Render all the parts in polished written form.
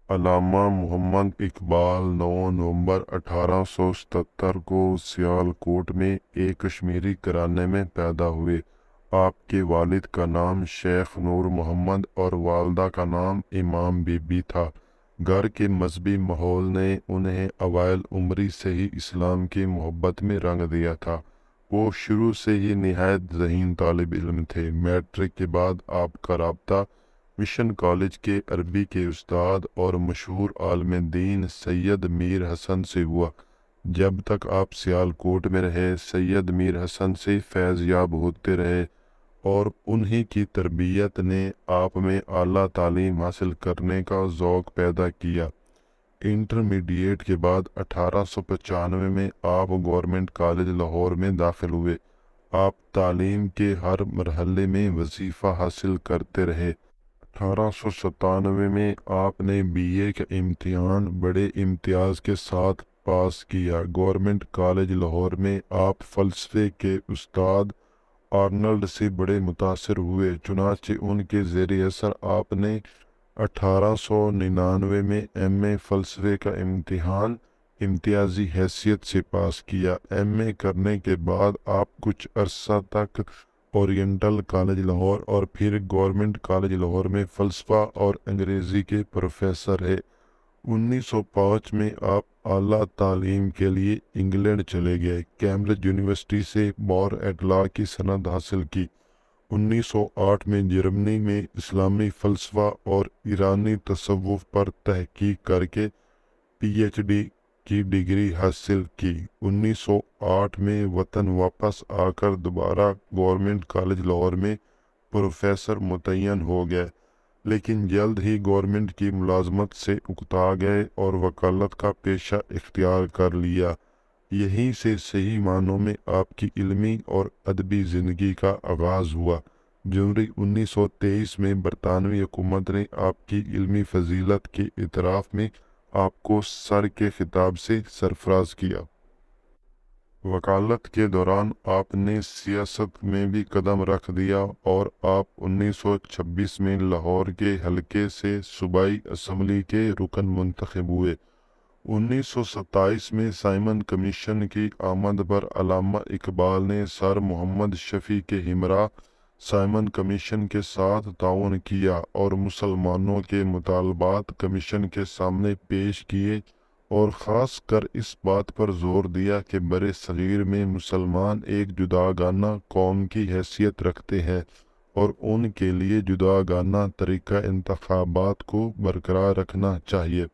علامہ محمد اقبال 9 نومبر 1877 کو سیالکوٹ میں ایک کشمیری گھرانے میں پیدا ہوئے۔ آپ کے والد کا نام شیخ نور محمد اور والدہ کا نام امام بی بی تھا۔ گھر کے مذہبی ماحول نے انہیں اوائل عمری سے ہی اسلام کی محبت میں رنگ دیا تھا۔ وہ شروع سے ہی نہایت ذہین طالب علم تھے۔ میٹرک کے بعد آپ کا رابطہ مشن کالج کے عربی کے استاد اور مشہور عالم دین سید میر حسن سے ہوا۔ جب تک آپ سیالکوٹ میں رہے، سید میر حسن سے فیض یاب ہوتے رہے اور انہی کی تربیت نے آپ میں اعلیٰ تعلیم حاصل کرنے کا ذوق پیدا کیا۔ انٹرمیڈیٹ کے بعد 1895 میں آپ گورنمنٹ کالج لاہور میں داخل ہوئے۔ آپ تعلیم کے ہر مرحلے میں وظیفہ حاصل کرتے رہے۔ 1897 میں آپ نے BA کا امتحان بڑے امتیاز کے ساتھ پاس کیا۔ گورنمنٹ کالج لاہور میں آپ فلسفے کے استاد آرنلڈ سے بڑے متاثر ہوئے، چنانچہ ان کے زیر اثر آپ نے 1899 میں MA فلسفے کا امتحان امتیازی حیثیت سے پاس کیا۔ MA کرنے کے بعد آپ کچھ عرصہ تک اورینٹل کالج لاہور اور پھر گورنمنٹ کالج لاہور میں فلسفہ اور انگریزی کے پروفیسر رہے۔ 1905 میں آپ اعلیٰ تعلیم کے لیے انگلینڈ چلے گئے۔ کیمبرج یونیورسٹی سے بار ایٹ لا کی سند حاصل کی۔ 1908 میں جرمنی میں اسلامی فلسفہ اور ایرانی تصوف پر تحقیق کر کے PhD کی ڈگری حاصل کی۔ 1908 میں وطن واپس آ کر دوبارہ گورنمنٹ کالج لاہور میں پروفیسر متعین ہو گئے، لیکن جلد ہی گورنمنٹ کی ملازمت سے اکتا گئے اور وکالت کا پیشہ اختیار کر لیا۔ یہیں سے صحیح معنوں میں آپ کی علمی اور ادبی زندگی کا آغاز ہوا۔ جنوری 1923 میں برطانوی حکومت نے آپ کی علمی فضیلت کے اعتراف میں آپ کو سر کے خطاب سے سرفراز کیا۔ وکالت کے دوران آپ نے سیاست میں بھی قدم رکھ دیا اور آپ 1926 میں لاہور کے حلقے سے صوبائی اسمبلی کے رکن منتخب ہوئے۔ 1927 میں سائمن کمیشن کی آمد پر علامہ اقبال نے سر محمد شفیع کے ہمراہ سائمن کمیشن کے ساتھ تعاون کیا اور مسلمانوں کے مطالبات کمیشن کے سامنے پیش کیے اور خاص کر اس بات پر زور دیا کہ برِ صغیر میں مسلمان ایک جداگانہ قوم کی حیثیت رکھتے ہیں اور ان کے لیے جداگانہ طریقہ انتخابات کو برقرار رکھنا چاہیے۔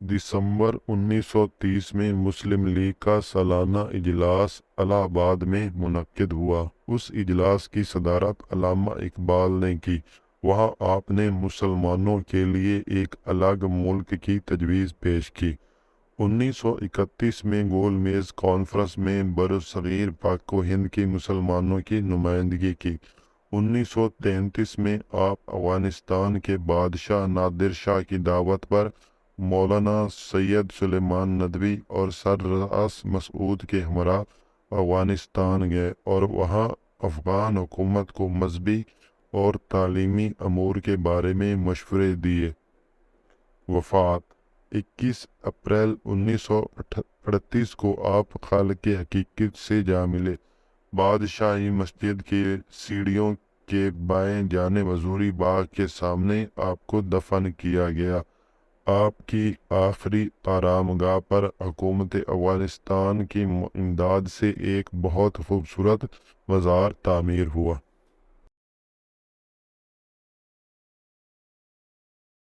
دسمبر 1930 میں مسلم لیگ کا سالانہ اجلاس الہ آباد میں منعقد ہوا۔ اس اجلاس کی صدارت علامہ اقبال نے کی۔ وہاں آپ نے مسلمانوں کے لیے ایک الگ ملک کی تجویز پیش کی۔ 1931 میں گول میز کانفرنس میں برصغیر پاک و ہند کی مسلمانوں کی نمائندگی کی۔ 1933 میں آپ افغانستان کے بادشاہ نادر شاہ کی دعوت پر مولانا سید سلیمان ندوی اور سر راس مسعود کے ہمراہ افغانستان گئے اور وہاں افغان حکومت کو مذہبی اور تعلیمی امور کے بارے میں مشورے دیے۔ وفات 21 اپریل 1938 کو آپ خالق حقیقت سے جا ملے۔ بادشاہی مسجد کے سیڑھیوں کے بائیں جانب حضوری باغ کے سامنے آپ کو دفن کیا گیا۔ آپ کی آخری آرام گاہ پر حکومت افغانستان کی امداد سے ایک بہت خوبصورت مزار تعمیر ہوا۔